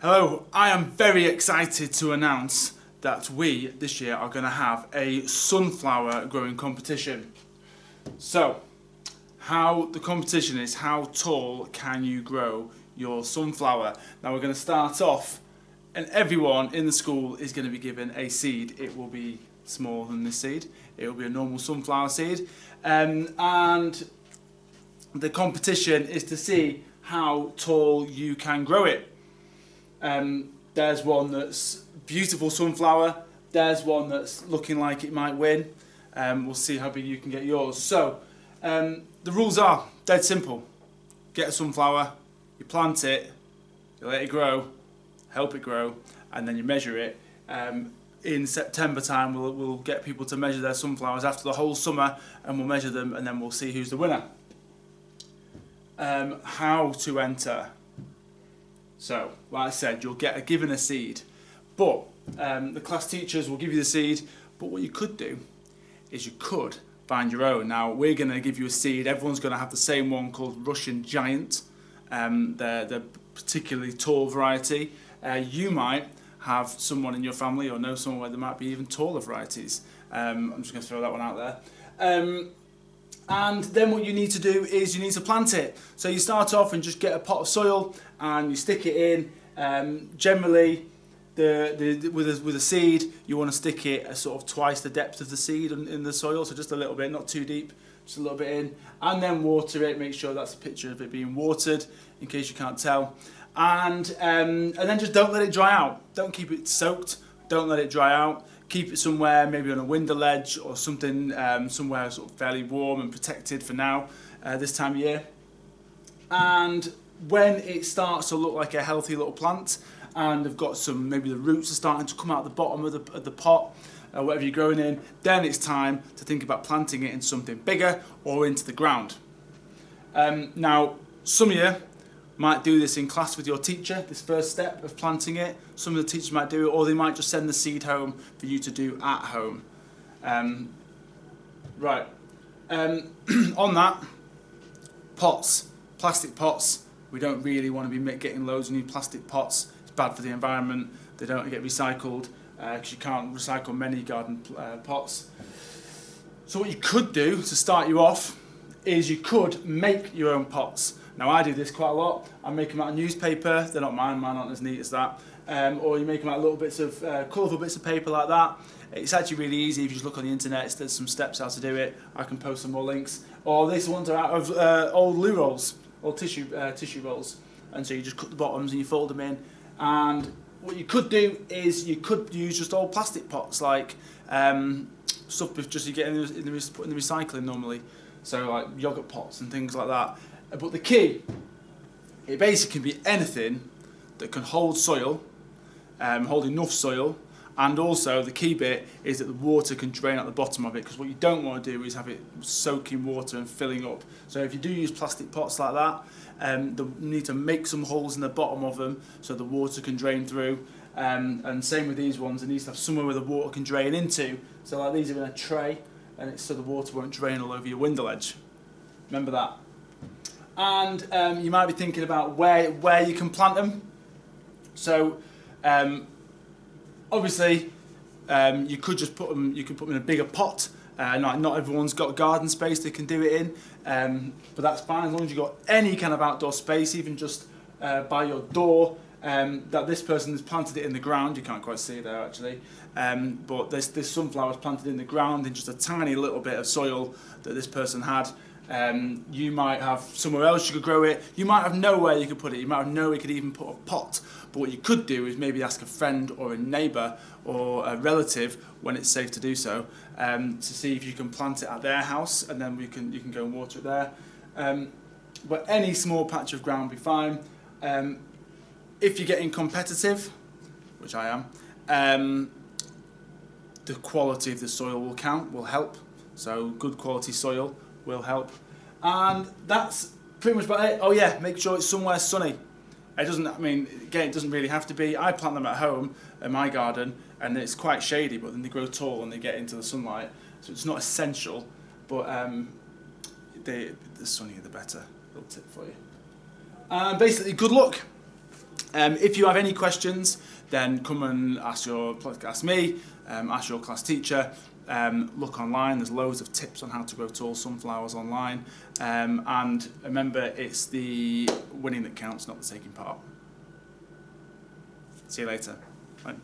Hello, I am very excited to announce that we this year are going to have a sunflower growing competition. So, how the competition is, how tall can you grow your sunflower? Now we're going to start off and everyone in the school is going to be given a seed. It will be smaller than this seed, it will be a normal sunflower seed, and the competition is to see how tall you can grow it. There's one that's beautiful sunflower, there's one that's looking like it might win. We'll see how big you can get yours. So the rules are dead simple. Get a sunflower, you plant it, you let it grow, help it grow, and then you measure it. In September time we'll get people to measure their sunflowers after the whole summer, and we'll measure them and then we'll see who's the winner. How to enter. So, like I said, you'll get given a seed, but the class teachers will give you the seed, but what you could do is you could find your own. Now, we're going to give you a seed, everyone's going to have the same one called Russian Giant. They're particularly tall variety. You might have someone in your family or know someone where there might be even taller varieties. I'm just going to throw that one out there. And then what you need to do is you need to plant it. So you start off and just get a pot of soil and you stick it in. Generally, with a seed, you want to stick it at sort of twice the depth of the seed in the soil, so just a little bit, not too deep, just a little bit in. And then water it, make sure that's a picture of it being watered, in case you can't tell. And then just don't let it dry out. Don't keep it soaked, don't let it dry out. Keep it somewhere, maybe on a window ledge or something, somewhere sort of fairly warm and protected for now, this time of year. And when it starts to look like a healthy little plant, and they've got some, maybe the roots are starting to come out the bottom of the pot, whatever you're growing in, then it's time to think about planting it in something bigger or into the ground. Now, some of you might do this in class with your teacher, this first step of planting it. Some of the teachers might do it, or they might just send the seed home for you to do at home. Right. On that, pots, plastic pots. We don't really want to be getting loads of new plastic pots. It's bad for the environment. They don't get recycled because you can't recycle many garden pots. So what you could do to start you off is you could make your own pots. Now I do this quite a lot. I make them out of newspaper. They're not mine aren't as neat as that. Or you make them out of little bits of colourful bits of paper like that. It's actually really easy if you just look on the internet. There's some steps how to do it. I can post some more links. Or these ones are out of old loo rolls, old tissue rolls. And so you just cut the bottoms and you fold them in. And what you could do is you could use just old plastic pots, like stuff just you get in the recycling normally. So like yogurt pots and things like that. But the key, it basically can be anything that can hold soil, hold enough soil, and also the key bit is that the water can drain out the bottom of it, because what you don't want to do is have it soaking water and filling up. So if you do use plastic pots like that, you need to make some holes in the bottom of them so the water can drain through. And same with these ones, it needs to have somewhere where the water can drain into. So like these are in a tray, and it's so the water won't drain all over your window ledge. Remember that. And you might be thinking about where you can plant them. So obviously you could just put them. You can put them in a bigger pot. Not everyone's got garden space they can do it in, but that's fine as long as you've got any kind of outdoor space, even just by your door. That this person has planted it in the ground. You can't quite see it there actually, but this sunflower is planted in the ground in just a tiny little bit of soil that this person had. You might have somewhere else you could grow it. You might have nowhere you could put it. You might have nowhere you could even put a pot. But what you could do is maybe ask a friend or a neighbour or a relative when it's safe to do so, to see if you can plant it at their house, and then you can go and water it there. But any small patch of ground will be fine. If you're getting competitive, which I am, the quality of the soil will help. So good quality soil will help. And that's pretty much about it. Oh yeah, make sure it's somewhere sunny. It doesn't, again, it doesn't really have to be. I plant them at home in my garden and it's quite shady, but then they grow tall and they get into the sunlight. So it's not essential, but the sunnier the better. Little tip for you. And basically, good luck. If you have any questions, then come and ask me, ask your class teacher. Look online, there's loads of tips on how to grow tall sunflowers online. And remember, it's the winning that counts, not the taking part. See you later. Bye.